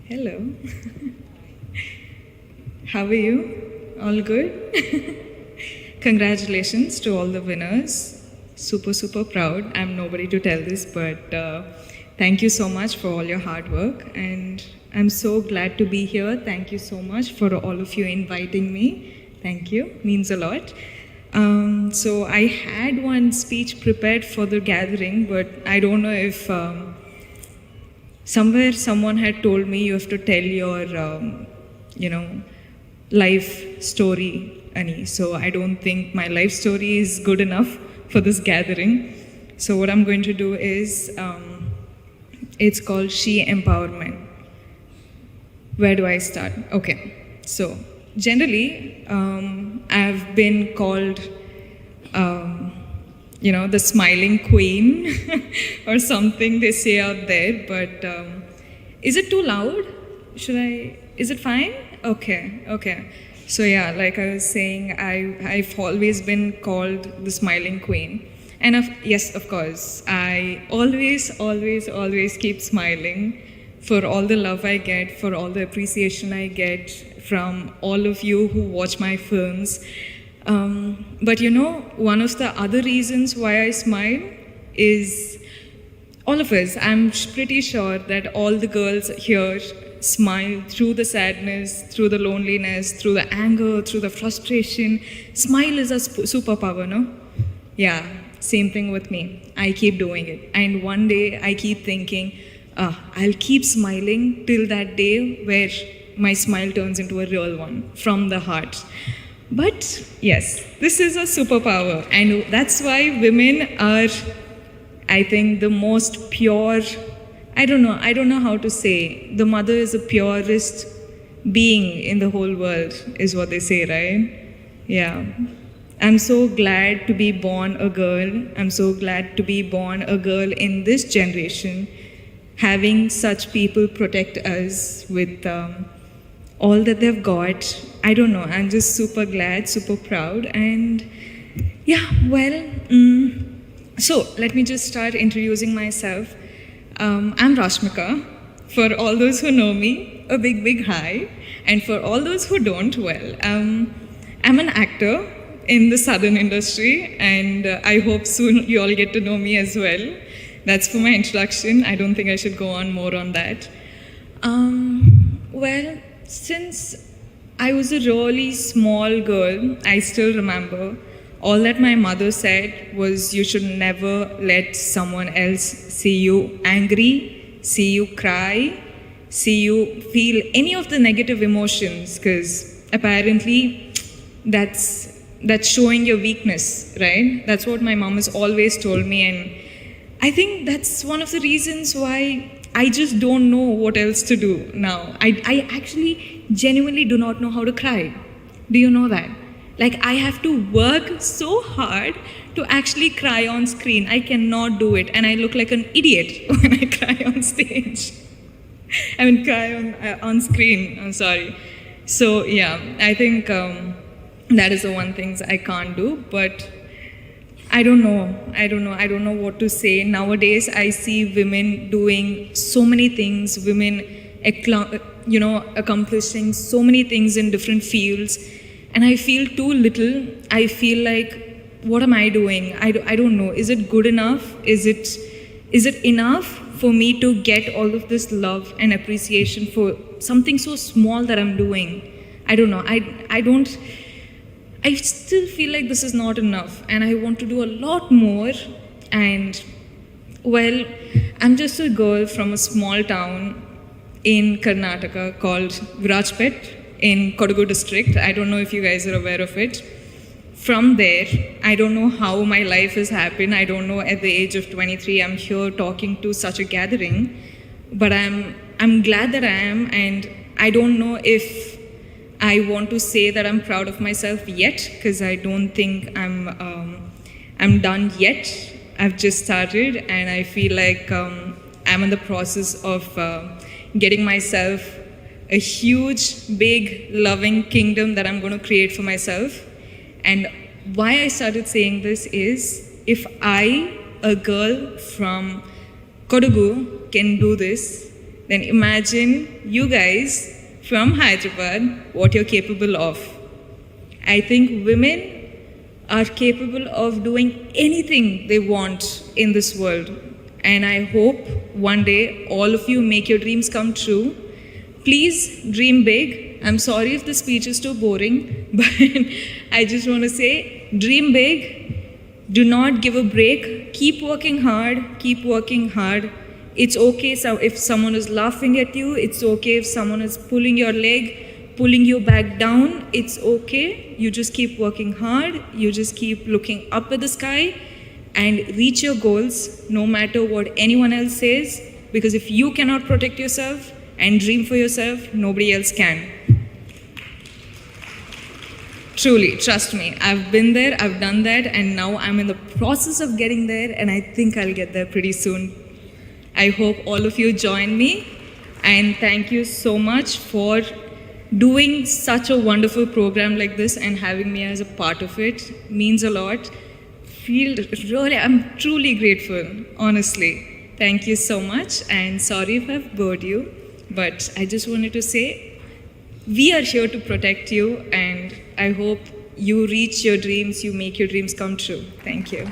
Hello. How are you? All good? Congratulations to all the winners. Super, super proud. I'm nobody to tell this, but thank you so much for all your hard work. And I'm so glad to be here. Thank you so much for all of you inviting me. Thank you. Means a lot. So I had one speech prepared for the gathering, but I don't know if somewhere someone had told me you have to tell your, life story, Ani. So I don't think my life story is good enough for this gathering. So what I'm going to do is, it's called She Empowerment. Where do I start? Okay. So generally, I've been called, the smiling queen or something they say out there, but is it too loud? Is it fine? Okay. So yeah, like I was saying, I've always been called the smiling queen. And yes, of course, I always keep smiling for all the love I get, for all the appreciation I get from all of you who watch my films. But one of the other reasons why I smile is all of us. I'm pretty sure that all the girls here smile through the sadness, through the loneliness, through the anger, through the frustration. Smile is a superpower, no? Yeah, same thing with me. I keep doing it. And one day I keep thinking, I'll keep smiling till that day where my smile turns into a real one from the heart. But yes, this is a superpower, and that's why women are, I think, the most pure. I don't know how to say. The mother is the purest being in the whole world, is what they say, right? Yeah. I'm so glad to be born a girl. I'm so glad to be born a girl in this generation, having such people protect us with all that they've got. I don't know, I'm just super glad, super proud. And yeah, well, so let me just start introducing myself. I'm Rashmika. For all those who know me, a big hi. And for all those who don't, well, I'm an actor in the southern industry, and I hope soon you all get to know me as well. That's for my introduction. I don't think I should go on more on that. Well, since I was a really small girl, I still remember all that my mother said was you should never let someone else see you angry, see you cry, see you feel any of the negative emotions, because apparently that's showing your weakness, right? That's what my mom has always told me, and I think that's one of the reasons why I just don't know what else to do now. I actually genuinely do not know how to cry. Do you know that? Like, I have to work so hard to actually cry on screen. I cannot do it, and I look like an idiot when I cry on stage. Cry on screen, I'm sorry. So yeah, I think that is the one thing I can't do, but I don't know what to say. Nowadays, I see women doing so many things, women, accomplishing so many things in different fields, and I feel too little. I feel like, what am I doing? I don't know. Is it good enough? Is it enough for me to get all of this love and appreciation for something so small that I'm doing? I don't know. I still feel like this is not enough, and I want to do a lot more. And well, I'm just a girl from a small town in Karnataka called Virajpet in Kodagu district. I don't know if you guys are aware of it. From there, I don't know how my life has happened. I don't know, at the age of 23, I'm here talking to such a gathering, but I'm glad that I am, and I don't know if I want to say that I'm proud of myself yet, because I don't think I'm done yet. I've just started, and I feel like I'm in the process of getting myself a huge, big, loving kingdom that I'm going to create for myself. And why I started saying this is, if I, a girl from Kodagu, can do this, then imagine you guys from Hyderabad, what you're capable of. I think women are capable of doing anything they want in this world. And I hope one day all of you make your dreams come true. Please dream big. I'm sorry if the speech is too boring, but I just want to say, dream big. Do not give a break. Keep working hard. Keep working hard. It's okay if someone is laughing at you. It's okay if someone is pulling your leg, pulling you back down. It's okay. You just keep working hard. You just keep looking up at the sky and reach your goals no matter what anyone else says. Because if you cannot protect yourself and dream for yourself, nobody else can. Truly, trust me, I've been there, I've done that, and now I'm in the process of getting there, and I think I'll get there pretty soon. I hope all of you join me, and thank you so much for doing such a wonderful program like this and having me as a part of it. Means a lot. I'm truly grateful, honestly. Thank you so much, and sorry if I've bored you, but I just wanted to say, we are here to protect you, and I hope you reach your dreams, you make your dreams come true. Thank you.